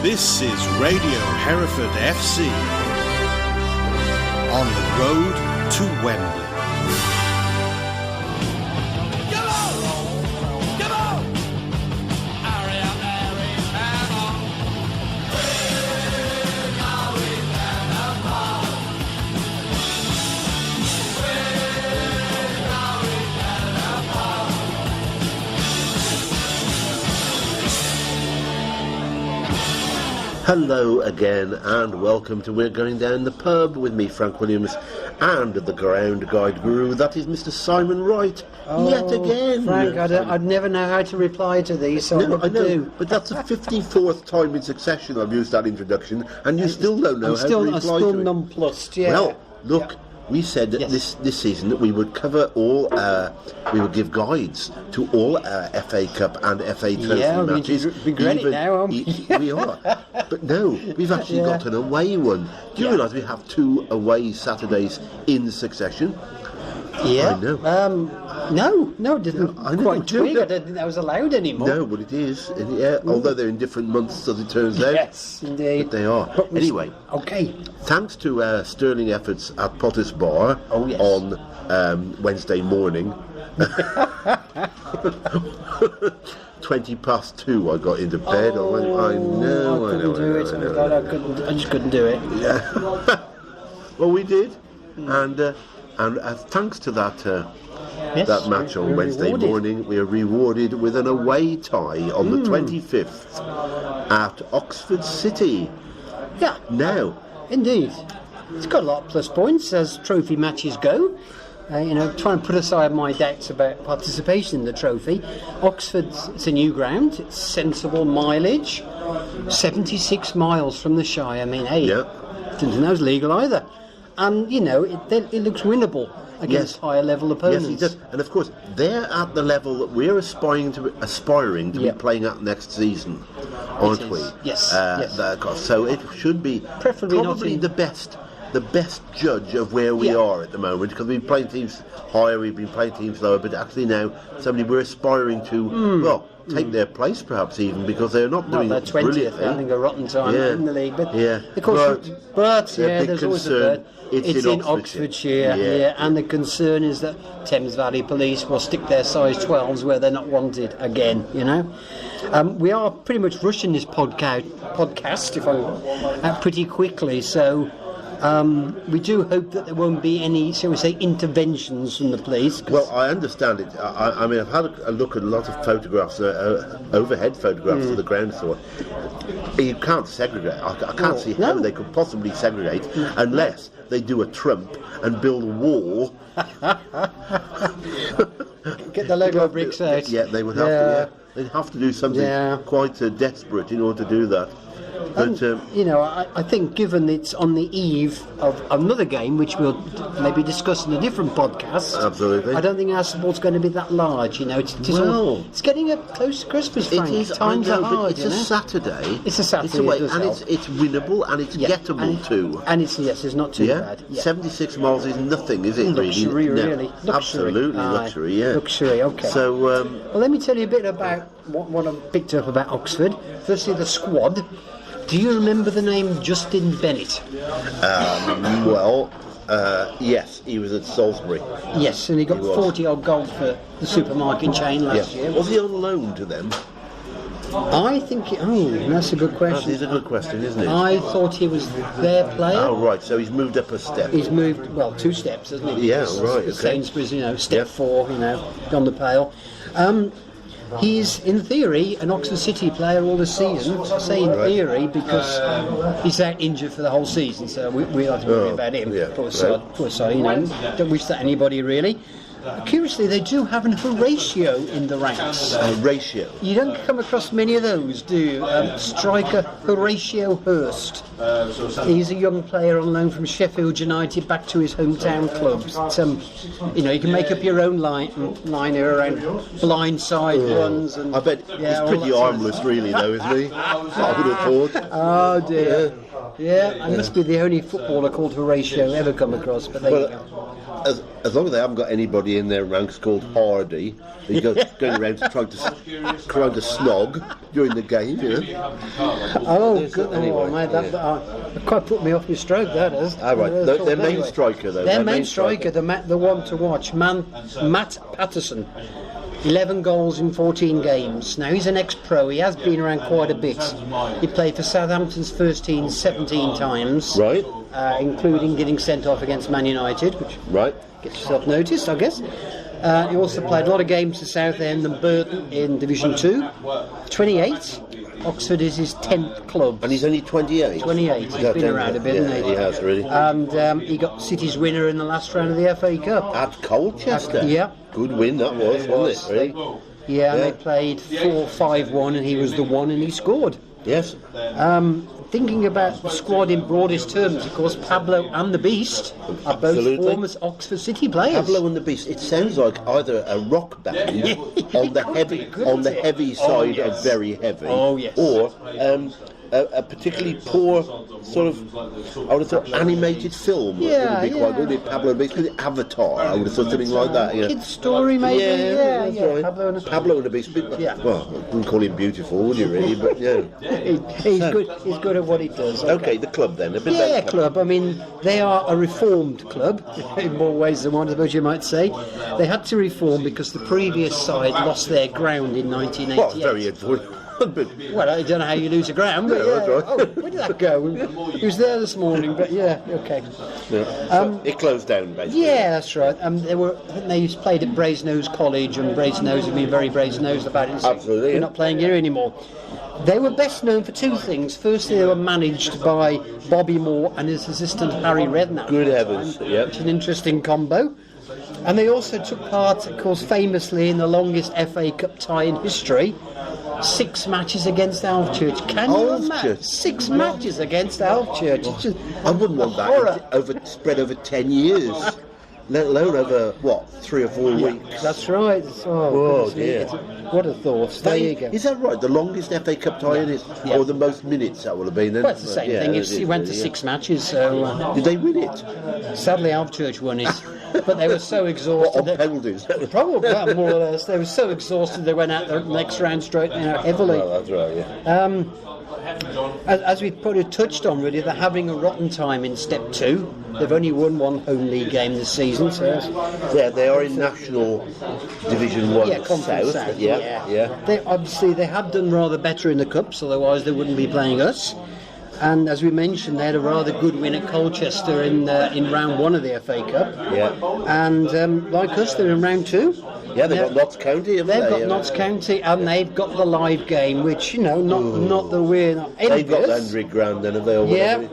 This is Radio Hereford FC on the road to Wembley. Hello again and welcome to We're Going Down the Pub with me, Frank Williams, and the ground guide guru, that is Mr. Simon Wright, yet again. Frank, I'd never know how to reply to these, so no, I never do. But that's the 54th time in succession I've used that introduction, and you still don't know how to reply I'm still to it. nonplussed, yeah. Well, look, we said that this season that we would cover all, we would give guides to all FA Cup and FA Trophy matches. Yeah, we regret it now, aren't we? We are. But no, we've actually got an away one. Do you realise we have 2 away Saturdays in succession? Yeah. I know. No, it didn't quite twig. I didn't think that was allowed anymore. No, but it is. Although they're in different months, as it turns out. Yes, indeed. But they are. Anyway. Okay. Thanks to sterling efforts at Potter's Bar on Wednesday morning. 2:20 I got into bed. I just couldn't do it. Yeah. Well, we did, and thanks to that that match on Wednesday morning, we are rewarded with an away tie on the 25th at Oxford City. Yeah. Now, indeed, it's got a lot of plus points as trophy matches go. Try and put aside my doubts about participation in the trophy. Oxford's a new ground, it's sensible mileage, 76 miles from the Shire. I mean, hey, didn't think that was legal either. And, it looks winnable against higher level opponents. Yes, it does. And of course, they're at the level that we're aspiring to be playing at next season, aren't we? Yes. So it should be probably the best judge of where we are at the moment, because we've been playing teams higher, we've been playing teams lower, but actually now we're aspiring to take their place perhaps even, because they're not doing they're 20th, having a rotten time in the league, but of course, but there's always a but. It's in Oxfordshire, and the concern is that Thames Valley Police will stick their size 12s where they're not wanted again, we are pretty much rushing this podcast pretty quickly, so we do hope that there won't be any, shall we say, interventions from the police. Well, I understand it. I mean, I've had a look at a lot of photographs, overhead photographs of the ground floor. You can't segregate. I can't see how they could possibly segregate unless they do a Trump and build a wall. Get the Lego bricks out. Yeah, they would have to. They'd have to do something quite desperate in order to do that. But, I think given it's on the eve of another game, which we'll maybe discuss in a different podcast. Absolutely. I don't think our support's going to be that large. It's getting close to Christmas, Frank. It is. Times are hard. It's a Saturday. It's a Saturday, and it's winnable and it's gettable too. And it's not too bad. Yeah. 76 miles is nothing, is it? Luxury, really? No, absolutely luxury. Yeah. Luxury. Okay. So, well, let me tell you a bit about what I've picked up about Oxford. Firstly, the squad. Do you remember the name Justin Bennett? Yes, he was at Salisbury. Yes, and he got 40-odd goals for the supermarket chain last year. Was he on loan to them? I think... that's a good question. That is a good question, isn't it? I thought he was their player. Oh, right, so he's moved up a step. He's moved, 2 steps, hasn't he? Yeah, right, okay. Sainsbury's, step 4, on the pale. He's, in theory, an Oxford City player all the season. I say in theory because he's out injured for the whole season, so we have to worry about him. Yeah. Poor sod, don't wish that anybody, really. Curiously, they do have an Horatio in the ranks. Horatio? You don't come across many of those, do you? Striker Horatio Hurst. He's a young player on loan from Sheffield United back to his hometown clubs. You can make up your own line here around blindside runs. And, I bet he's pretty armless, really, though, isn't he? I would have thought. Oh, dear. Yeah, I must be the only footballer called Horatio ever come across, but there you go. as long as they haven't got anybody in their ranks called Hardy, who's going around trying to snog during the game, you know. Oh, good. Anyway, mate, that quite put me off my stroke, that is. All right, their main striker, though. Their main striker, the one to watch, Matt Patterson. 11 goals in 14 games. Now, he's an ex-pro. He has been around quite a bit. He played for Southampton's first team 17 times. Right. Including getting sent off against Man United, which gets yourself noticed, I guess. He also played a lot of games for Southend and Burton in Division 2. 28. Oxford is his 10th club. And he's only 28? 28. He's been around a bit, hasn't he? He has, really. And he got City's winner in the last round of the FA Cup. At Colchester? Yeah. Good win that was, wasn't it? Really? Yeah, and they played 4-5-1 and he was the one and he scored. Yes. Thinking about the squad in broadest terms, of course, Pablo and the Beast are both former Oxford City players. Pablo and the Beast. It sounds like either a rock band on the heavy side of very heavy, or a particularly poor sort of, I would have thought, animated film. Would be quite good. Pablo and the Beast, Avatar. I would have thought something like that. Yeah. Kid's story, maybe. Yeah. Right. Pablo and the Beast. Well, I wouldn't call him beautiful, would you really? But yeah, he's good. He's good at what he does. Okay, the club then. A bit about the club. I mean, they are a reformed club in more ways than one, I suppose you might say. They had to reform because the previous side lost their ground in 1988. Well, very important. Well, I don't know how you lose a ground, but that's right. Oh, where did that go? He was there this morning, but okay. Yeah. So it closed down, basically. Yeah, that's right. They played at Brasenose College, and Brasenose have been very brazen-nosed about it. So absolutely. We're not playing here anymore. They were best known for two things. Firstly, they were managed by Bobby Moore and his assistant Harry Redknapp. Good heavens, yeah. Which is an interesting combo. And they also took part, of course, famously in the longest FA Cup tie in history. 6 matches against Alvechurch. Can you imagine? 6 matches against Alvechurch. I wouldn't want that spread over 10 years, let alone over, 3 or 4 weeks. That's right. Oh dear. What a thought. There you go. Is that right? The longest FA Cup tie in is, or the most minutes that would have been then? Well, it's the same thing. He went to 6 matches, so... Did they win it? Sadly, Alvechurch won it. But they were so exhausted. On penalties? Probably, more or less. They were so exhausted they went out the next round straight heavily. Well, that's right, yeah. As we've probably touched on, really, they're having a rotten time in Step 2. They've only won 1 home league game this season. So they are in National Division 1 South. They have done rather better in the Cups, otherwise they wouldn't be playing us. And as we mentioned, they had a rather good win at Colchester in round 1 of the FA Cup. Yeah. And like us, they're in round 2. Yeah, they've got Notts County, haven't they? They've got Notts County, and they've got the live game, which, not the win. They've got the 100 grand, then, have they?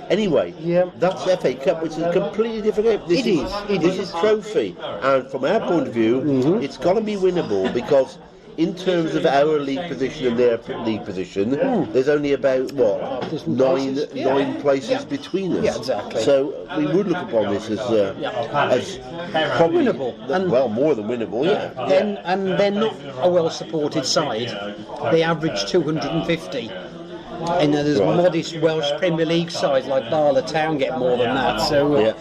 Anyway, that's FA Cup, which is a completely different game. This is trophy. And from our point of view, it's got to be winnable, because in terms of our league position and their league position, there's only about, nine places between us. Yeah, exactly. So we would look upon this as probably winnable. More than winnable, And they're not a well-supported side. They average 250. And there's modest Welsh Premier League sides like Barla Town get more than that. So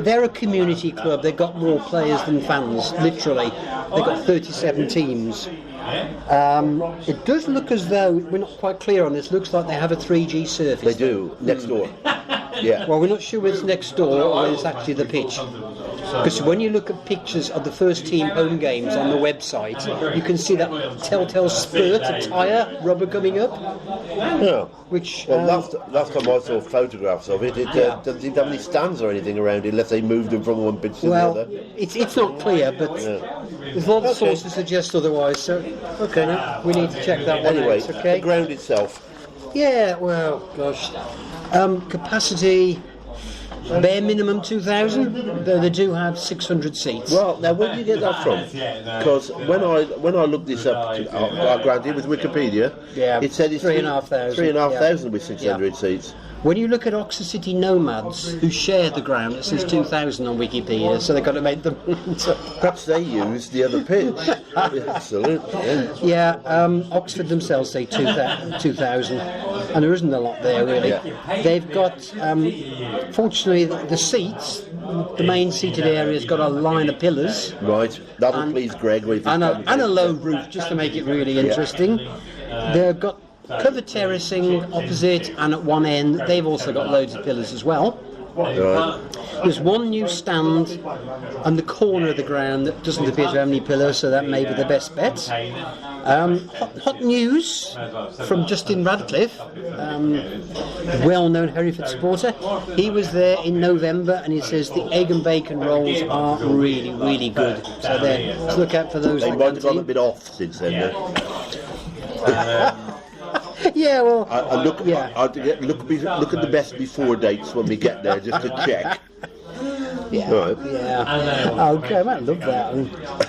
they're a community club. They've got more players than fans, literally. They've got 37 teams. It does look as though, we're not quite clear on this, looks like they have a 3G surface. They do, next door. Yeah. Well, we're not sure whether it's next door or whether it's actually the pitch. Because when you look at pictures of the first team home games on the website, you can see that telltale spurt of tyre rubber coming up. Yeah. Which last time I saw photographs of it, doesn't seem to have any stands or anything around it, unless they moved them from one pitch to the other. It's not clear, but there's a lot of sources suggest otherwise. So we need to check that one out. Okay. The ground itself. Yeah. Well, gosh. Capacity. Bare minimum 2,000, though they do have 600 seats. Well, now where do you get that from? Because when I looked this up, granted with Wikipedia, it said it's 3,500. 3,500 with 600 seats. When you look at Oxford City Nomads, who share the ground, it says 2,000 on Wikipedia, so they've got to make them. Perhaps they use the other pitch. Excellent. Yeah, Oxford themselves say 2,000, and there isn't a lot there really. Yeah. They've got, fortunately, the seats, the main seated area's got a line of pillars. Right, that'll please Greg. And a low roof, just to make it really interesting. They've got covered terracing opposite, and at one end they've also got loads of pillars as well. Right. There's one new stand on the corner of the ground that doesn't appear to have any pillars, so that may be the best bet. Hot news from Justin Radcliffe, well-known Hereford supporter. He was there in November, and he says the egg and bacon rolls are really, really good. So there, let's look out for those. They might have gone a bit off since then. Yeah, well, I'll look at the best before dates when we get there, just to check. Yeah. Right. Yeah. Okay, I might love that.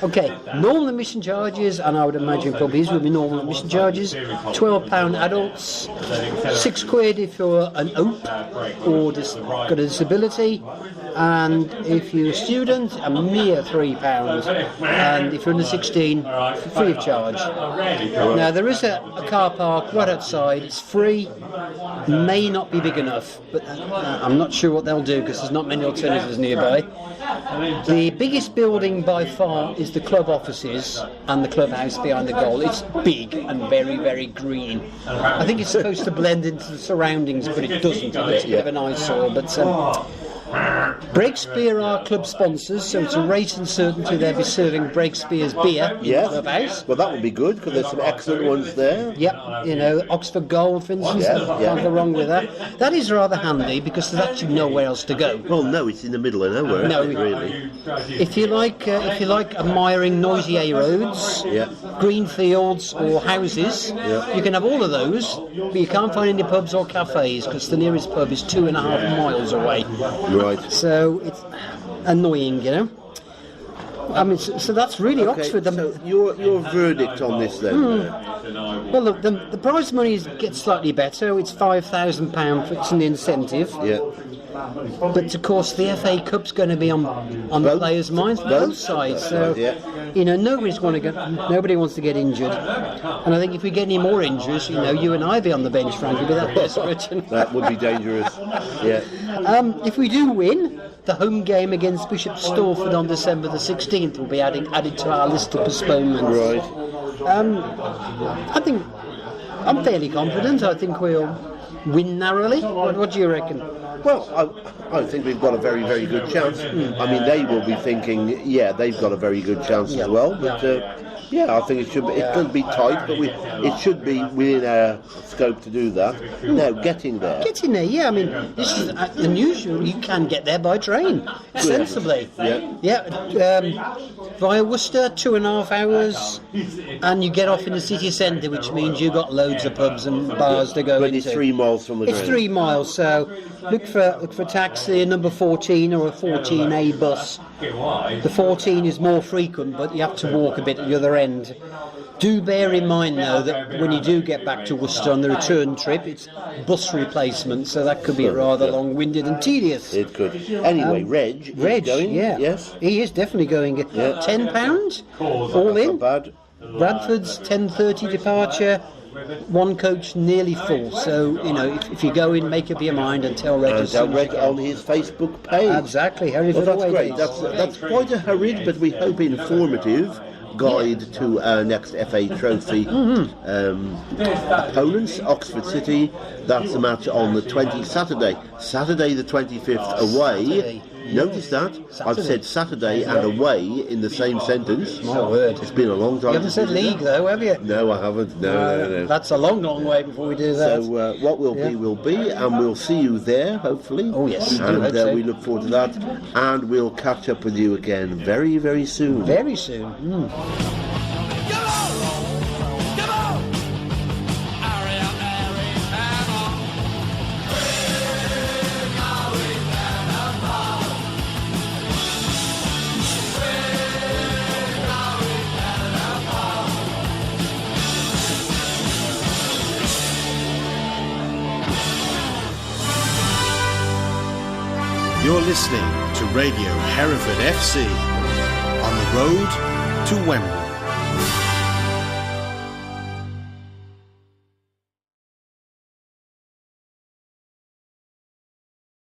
Okay, normal admission charges, and I would imagine probably these would be normal admission charges. £12 adults, £6 if you're an OAP or got a disability, and if you're a student, a mere £3, and if you're under 16, free of charge. Now there is a car park right outside. It's free. May not be big enough, but I'm not sure what they'll do because there's not many alternatives nearby. The biggest building by far is the club offices and the clubhouse behind the goal. It's big and very, very green. I think it's supposed to blend into the surroundings, but it doesn't. It looks a bit of an eyesore. But Breakspear are club sponsors, so it's a rate and certainty they'll be serving Breakspear's beer in the clubhouse. Well, that would be good because there's some excellent ones there. Yep, Oxford Gold, for instance. Can't go wrong with that. That is rather handy because there's actually nowhere else to go. Well, no, it's in the middle of nowhere. No, really. If you like admiring noisy A roads, green fields or houses, you can have all of those, but you can't find any pubs or cafes because the nearest pub is 2.5 miles away. Right. So it's annoying, I mean, so that's really Oxford. So your verdict on this then? Well, the prize money gets slightly better. It's £5,000. It's an incentive. Yeah. But of course, the FA Cup's going to be on the players' minds for both sides. So nobody wants to get injured. And I think if we get any more injuries, you and I be on the bench, frankly, but that desperate. That would be dangerous. Yeah. If we do win, the home game against Bishop Stortford on December the 16th will be added to our list of postponements. Right. I think I'm fairly confident. I think we'll win narrowly. What do you reckon? Well, I think we've got a very, very good chance. I mean, they will be thinking, they've got a very good chance as well. But I think it should be. It could be tight, but it should be within our scope to do that. Now, getting there. I mean, this is unusual. You can get there by train, sensibly. Via Worcester, 2.5 hours, and you get off in the city centre, which means you've got loads of pubs and bars to go into. It's 3 miles from the ground. It's 3 miles, so look for taxi number 14 or a 14A bus. The 14 is more frequent, but you have to walk a bit at the other end. Do bear in mind, though, that when you do get back to Worcester on the return trip, it's bus replacement, so that could be rather long-winded and tedious. It could. Anyway, Reg is going? Yes. He is definitely going. £10, all in. Not bad. Bradford's 10:30 departure. One coach nearly full, so if you go in, make up your mind and tell Reg. And tell Reg on his Facebook page. Exactly, Hereford. Well, that's great. That's quite a hurried, but we hope informative guide to our next FA Trophy opponents, Oxford City. That's a match on the Saturday the 25th away. Notice that I've said Saturday and away in the same sentence. My word, it's been a long time. You haven't said league though, have you? No, I haven't. No. That's a long way before we do that. So what will be, and we'll see you there hopefully. Oh yes, and we look forward to that, and we'll catch up with you again very, very soon. Very soon. You're listening to Radio Hereford FC on the road to Wembley.